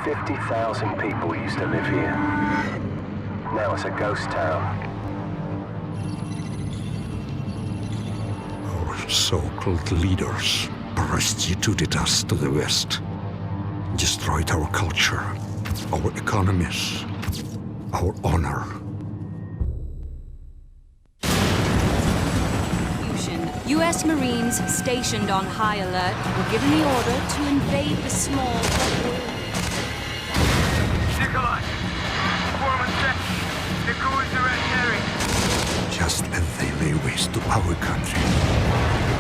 50,000 people used to live here. Now it's a ghost town. Our so-called leaders prostituted us to the West, destroyed our culture, our economies, our honor. U.S. Marines stationed on high alert were given the order to invade the small... Nikolai! Foreman set! The crews are at Harry! Just as they lay waste to our country,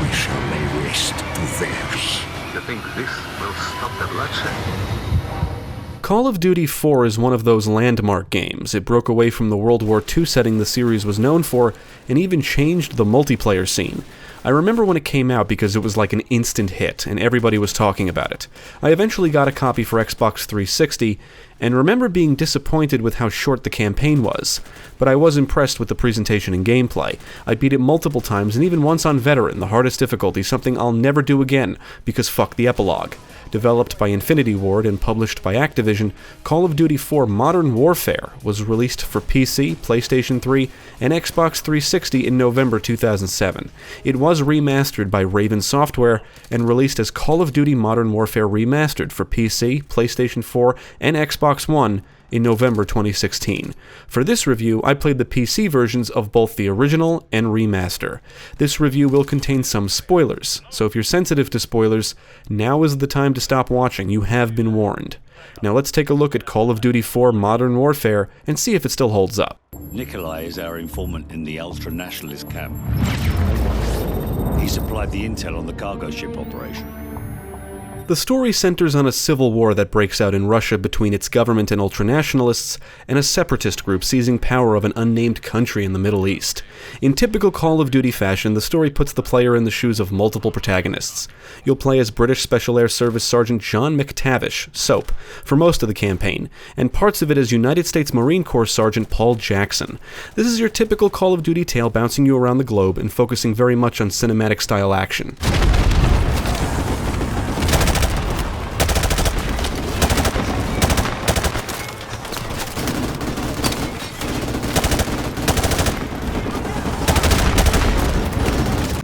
we shall lay waste to theirs. You think this will stop the bloodshed? Call of Duty 4 is one of those landmark games. It broke away from the World War II setting the series was known for, and even changed the multiplayer scene. I remember when it came out because it was like an instant hit, and everybody was talking about it. I eventually got a copy for Xbox 360, and remember being disappointed with how short the campaign was. But I was impressed with the presentation and gameplay. I beat it multiple times, and even once on Veteran, the hardest difficulty, something I'll never do again, because fuck the epilogue. Developed by Infinity Ward and published by Activision, Call of Duty 4 Modern Warfare was released for PC, PlayStation 3, and Xbox 360 in November 2007. It was remastered by Raven Software and released as Call of Duty Modern Warfare Remastered for PC, PlayStation 4, and Xbox One in November 2016. For this review, I played the PC versions of both the original and remaster. This review will contain some spoilers, so if you're sensitive to spoilers, now is the time to stop watching. You have been warned. Now let's take a look at Call of Duty 4 Modern Warfare and see if it still holds up. Nikolai is our informant in the ultra-nationalist camp. He supplied the intel on the cargo ship operation. The story centers on a civil war that breaks out in Russia between its government and ultranationalists and a separatist group seizing power of an unnamed country in the Middle East. In typical Call of Duty fashion, the story puts the player in the shoes of multiple protagonists. You'll play as British Special Air Service Sergeant John McTavish, SOAP, for most of the campaign, and parts of it as United States Marine Corps Sergeant Paul Jackson. This is your typical Call of Duty tale bouncing you around the globe and focusing very much on cinematic-style action.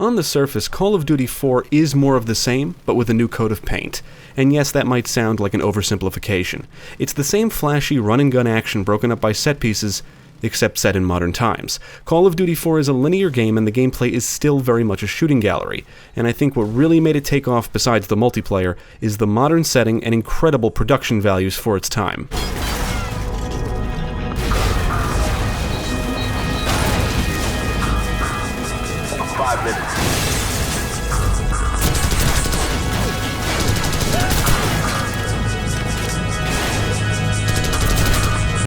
On the surface, Call of Duty 4 is more of the same, but with a new coat of paint. And yes, that might sound like an oversimplification. It's the same flashy run-and-gun action broken up by set pieces, except set in modern times. Call of Duty 4 is a linear game and the gameplay is still very much a shooting gallery, and I think what really made it take off besides the multiplayer is the modern setting and incredible production values for its time. 5 minutes.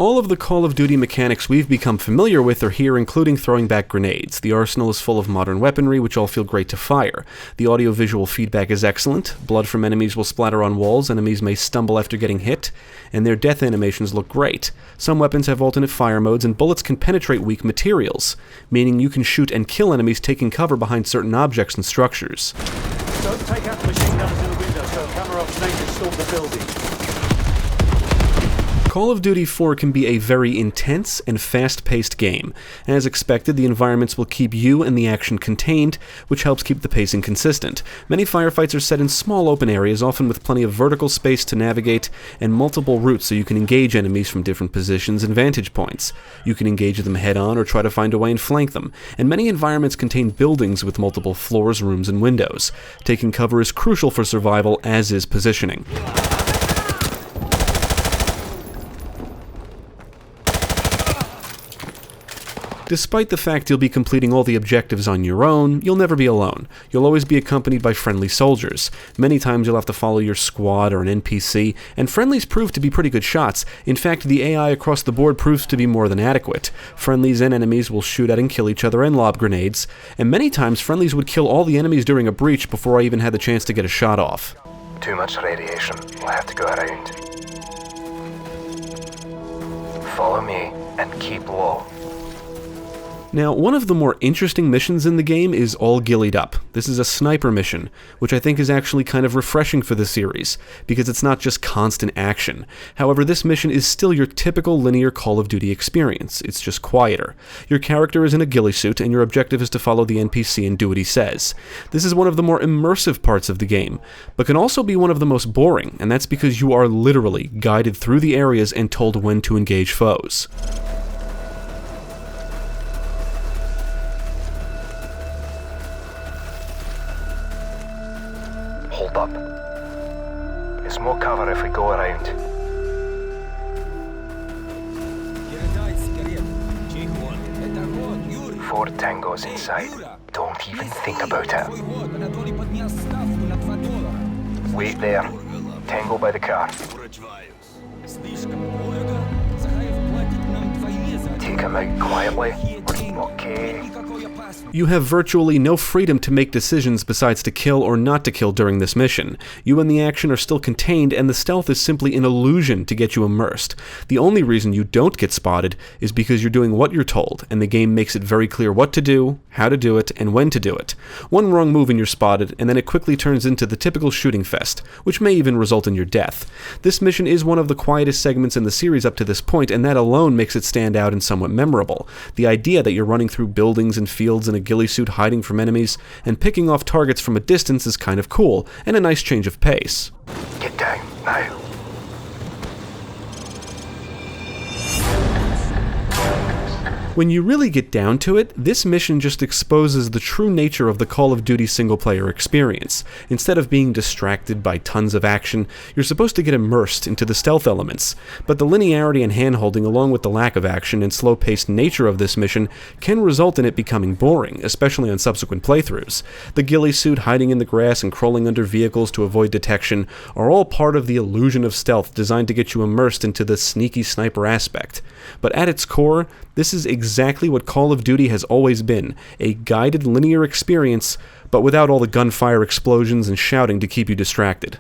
All of the Call of Duty mechanics we've become familiar with are here, including throwing back grenades. The arsenal is full of modern weaponry, which all feel great to fire. The audio-visual feedback is excellent. Blood from enemies will splatter on walls, enemies may stumble after getting hit, and their death animations look great. Some weapons have alternate fire modes, and bullets can penetrate weak materials, meaning you can shoot and kill enemies taking cover behind certain objects and structures. Don't take out the machine guns in the window so camera ops can storm the building. Call of Duty 4 can be a very intense and fast-paced game. As expected, the environments will keep you and the action contained, which helps keep the pacing consistent. Many firefights are set in small open areas, often with plenty of vertical space to navigate, and multiple routes so you can engage enemies from different positions and vantage points. You can engage them head-on or try to find a way and flank them, and many environments contain buildings with multiple floors, rooms, and windows. Taking cover is crucial for survival, as is positioning. Despite the fact you'll be completing all the objectives on your own, you'll never be alone. You'll always be accompanied by friendly soldiers. Many times you'll have to follow your squad or an NPC, and friendlies prove to be pretty good shots. In fact, the AI across the board proves to be more than adequate. Friendlies and enemies will shoot at and kill each other and lob grenades, and many times friendlies would kill all the enemies during a breach before I even had the chance to get a shot off. Too much radiation. We'll have to go around. Follow me and keep low. Now, one of the more interesting missions in the game is all Ghillied Up. This is a sniper mission, which I think is actually kind of refreshing for the series, because it's not just constant action. However, this mission is still your typical linear Call of Duty experience. It's just quieter. Your character is in a ghillie suit, and your objective is to follow the NPC and do what he says. This is one of the more immersive parts of the game, but can also be one of the most boring, and that's because you are literally guided through the areas and told when to engage foes. Hold up. There's more cover if we go around. 4 tangos inside. Don't even think about it. Wait there. Tango by the car. Take him out quietly. Okay. You have virtually no freedom to make decisions besides to kill or not to kill during this mission. You and the action are still contained, and the stealth is simply an illusion to get you immersed. The only reason you don't get spotted is because you're doing what you're told, and the game makes it very clear what to do, how to do it, and when to do it. One wrong move and you're spotted, and then it quickly turns into the typical shooting fest, which may even result in your death. This mission is one of the quietest segments in the series up to this point, and that alone makes it stand out and somewhat memorable. The idea that you're running through buildings and fields in a ghillie suit hiding from enemies and picking off targets from a distance is kind of cool, and a nice change of pace. Get down, now. When you really get down to it, this mission just exposes the true nature of the Call of Duty single-player experience. Instead of being distracted by tons of action, you're supposed to get immersed into the stealth elements. But the linearity and hand-holding, along with the lack of action and slow-paced nature of this mission, can result in it becoming boring, especially on subsequent playthroughs. The ghillie suit, hiding in the grass, and crawling under vehicles to avoid detection are all part of the illusion of stealth designed to get you immersed into the sneaky sniper aspect. But at its core, this is exactly what Call of Duty has always been, a guided linear experience, but without all the gunfire, explosions, and shouting to keep you distracted.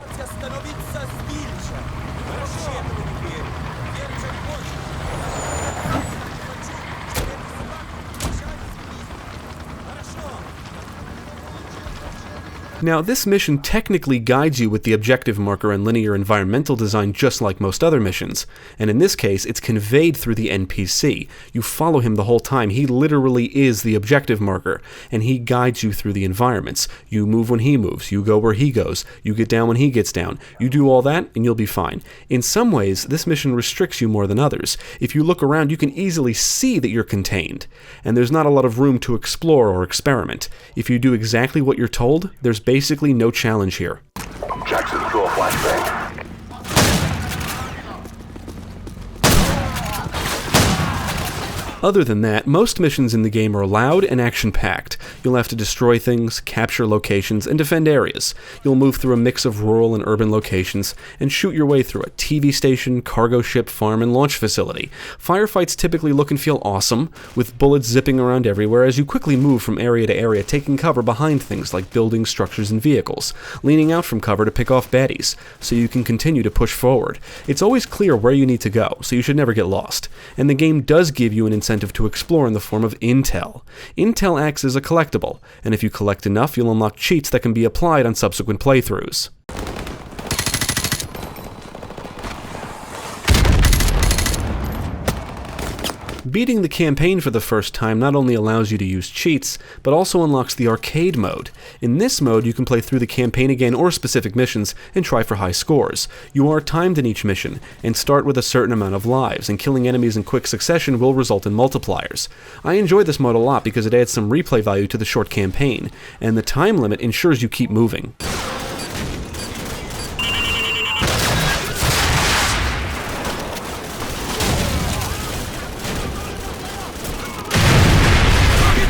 Now, this mission technically guides you with the objective marker and linear environmental design just like most other missions, and in this case, it's conveyed through the NPC. You follow him the whole time. He literally is the objective marker, and he guides you through the environments. You move when he moves, you go where he goes, you get down when he gets down. You do all that, and you'll be fine. In some ways, this mission restricts you more than others. If you look around, you can easily see that you're contained, and there's not a lot of room to explore or experiment. If you do exactly what you're told, there's basically no challenge here. Jackson, throw a flashbang. Other than that, most missions in the game are loud and action-packed. You'll have to destroy things, capture locations, and defend areas. You'll move through a mix of rural and urban locations, and shoot your way through a TV station, cargo ship, farm, and launch facility. Firefights typically look and feel awesome, with bullets zipping around everywhere as you quickly move from area to area, taking cover behind things like buildings, structures, and vehicles, leaning out from cover to pick off baddies, so you can continue to push forward. It's always clear where you need to go, so you should never get lost. And the game does give you an incentive to explore in the form of intel. Intel acts as a collectible, and if you collect enough, you'll unlock cheats that can be applied on subsequent playthroughs. Beating the campaign for the first time not only allows you to use cheats, but also unlocks the arcade mode. In this mode, you can play through the campaign again or specific missions and try for high scores. You are timed in each mission, and start with a certain amount of lives, and killing enemies in quick succession will result in multipliers. I enjoy this mode a lot because it adds some replay value to the short campaign, and the time limit ensures you keep moving.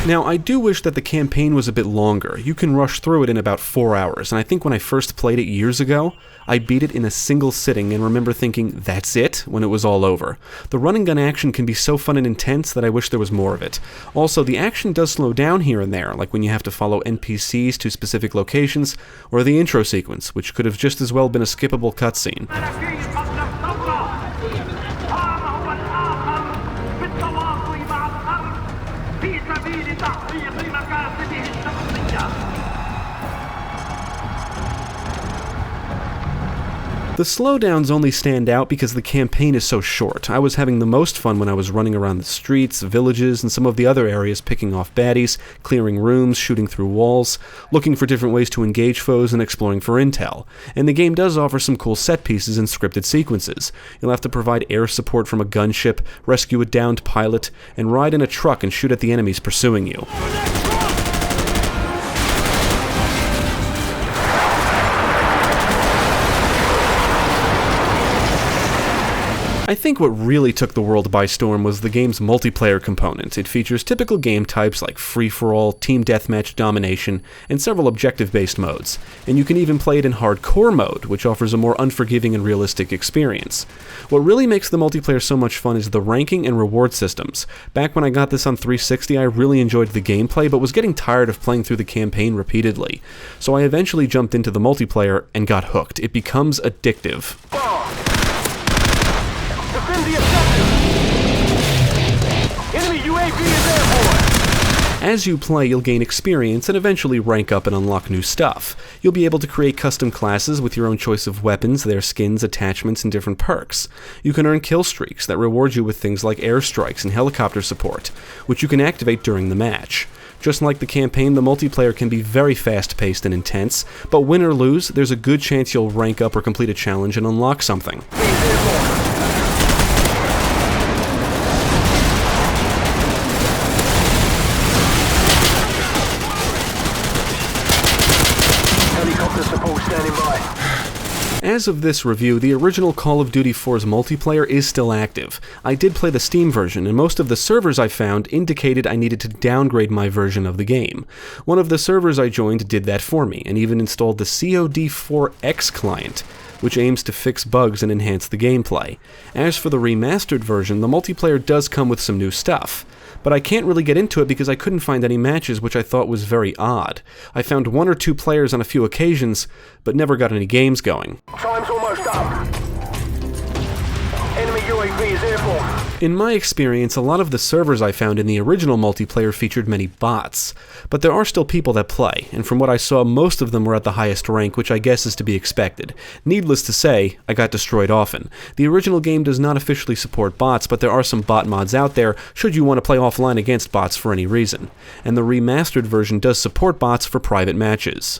Now, I do wish that the campaign was a bit longer. You can rush through it in about 4 hours, and I think when I first played it years ago, I beat it in a single sitting and remember thinking, that's it, when it was all over. The run and gun action can be so fun and intense that I wish there was more of it. Also, the action does slow down here and there, like when you have to follow NPCs to specific locations, or the intro sequence, which could have just as well been a skippable cutscene. هو الآخر بالتواصل مع الأرض في The slowdowns only stand out because the campaign is so short. I was having the most fun when I was running around the streets, villages, and some of the other areas picking off baddies, clearing rooms, shooting through walls, looking for different ways to engage foes, and exploring for intel. And the game does offer some cool set pieces and scripted sequences. You'll have to provide air support from a gunship, rescue a downed pilot, and ride in a truck and shoot at the enemies pursuing you. I think what really took the world by storm was the game's multiplayer component. It features typical game types like free-for-all, team deathmatch, domination, and several objective-based modes. And you can even play it in hardcore mode, which offers a more unforgiving and realistic experience. What really makes the multiplayer so much fun is the ranking and reward systems. Back when I got this on 360, I really enjoyed the gameplay, but was getting tired of playing through the campaign repeatedly. So I eventually jumped into the multiplayer and got hooked. It becomes addictive. Defend the objective! Enemy UAV is airborne! As you play, you'll gain experience and eventually rank up and unlock new stuff. You'll be able to create custom classes with your own choice of weapons, their skins, attachments, and different perks. You can earn kill streaks that reward you with things like airstrikes and helicopter support, which you can activate during the match. Just like the campaign, the multiplayer can be very fast-paced and intense, but win or lose, there's a good chance you'll rank up or complete a challenge and unlock something. As of this review, the original Call of Duty 4's multiplayer is still active. I did play the Steam version, and most of the servers I found indicated I needed to downgrade my version of the game. One of the servers I joined did that for me, and even installed the COD4X client, which aims to fix bugs and enhance the gameplay. As for the remastered version, the multiplayer does come with some new stuff. But I can't really get into it because I couldn't find any matches, which I thought was very odd. I found 1 or 2 players on a few occasions, but never got any games going. Time's almost up. Enemy UAV is airborne. In my experience, a lot of the servers I found in the original multiplayer featured many bots, but there are still people that play, and from what I saw, most of them were at the highest rank, which I guess is to be expected. Needless to say, I got destroyed often. The original game does not officially support bots, but there are some bot mods out there should you want to play offline against bots for any reason, and the remastered version does support bots for private matches.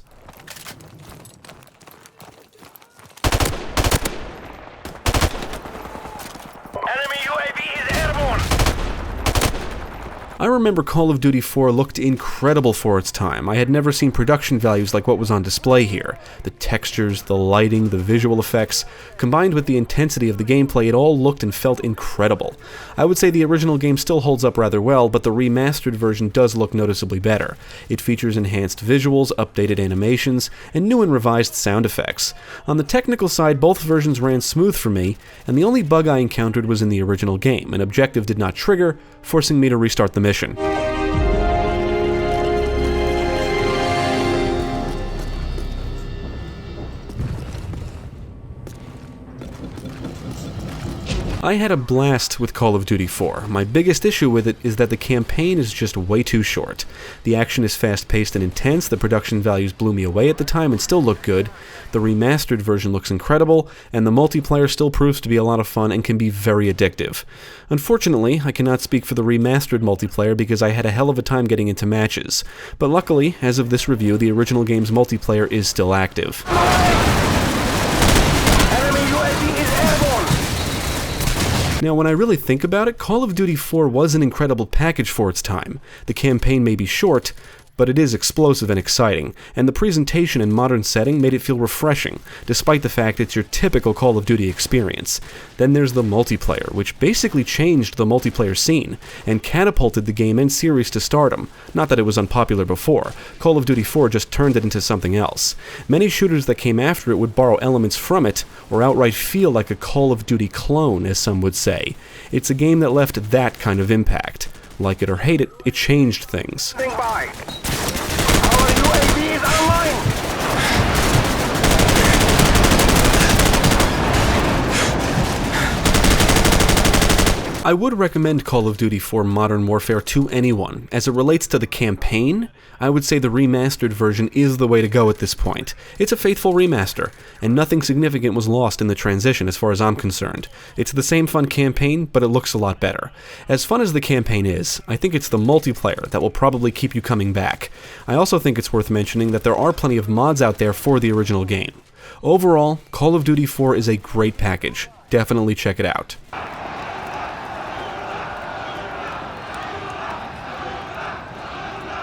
I remember Call of Duty 4 looked incredible for its time. I had never seen production values like what was on display here. The textures, the lighting, the visual effects, combined with the intensity of the gameplay, it all looked and felt incredible. I would say the original game still holds up rather well, but the remastered version does look noticeably better. It features enhanced visuals, updated animations, and new and revised sound effects. On the technical side, both versions ran smooth for me, and the only bug I encountered was in the original game. An objective did not trigger, forcing me to restart the mission. I had a blast with Call of Duty 4. My biggest issue with it is that the campaign is just way too short. The action is fast-paced and intense, the production values blew me away at the time and still look good, the remastered version looks incredible, and the multiplayer still proves to be a lot of fun and can be very addictive. Unfortunately, I cannot speak for the remastered multiplayer because I had a hell of a time getting into matches, but luckily, as of this review, the original game's multiplayer is still active. Now, when I really think about it, Call of Duty 4 was an incredible package for its time. The campaign may be short, but it is explosive and exciting, and the presentation and modern setting made it feel refreshing, despite the fact it's your typical Call of Duty experience. Then there's the multiplayer, which basically changed the multiplayer scene, and catapulted the game and series to stardom. Not that it was unpopular before, Call of Duty 4 just turned it into something else. Many shooters that came after it would borrow elements from it, or outright feel like a Call of Duty clone, as some would say. It's a game that left that kind of impact. Like it or hate it, it changed things. Stand by. Our UAV is online. I would recommend Call of Duty 4 Modern Warfare to anyone. As it relates to the campaign, I would say the remastered version is the way to go at this point. It's a faithful remaster, and nothing significant was lost in the transition as far as I'm concerned. It's the same fun campaign, but it looks a lot better. As fun as the campaign is, I think it's the multiplayer that will probably keep you coming back. I also think it's worth mentioning that there are plenty of mods out there for the original game. Overall, Call of Duty 4 is a great package. Definitely check it out.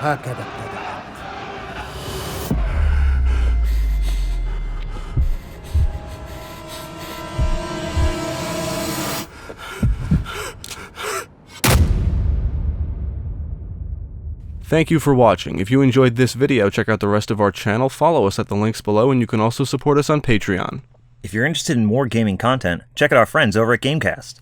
Thank you for watching. If you enjoyed this video, check out the rest of our channel, follow us at the links below, and you can also support us on Patreon. If you're interested in more gaming content, check out our friends over at Gamecast.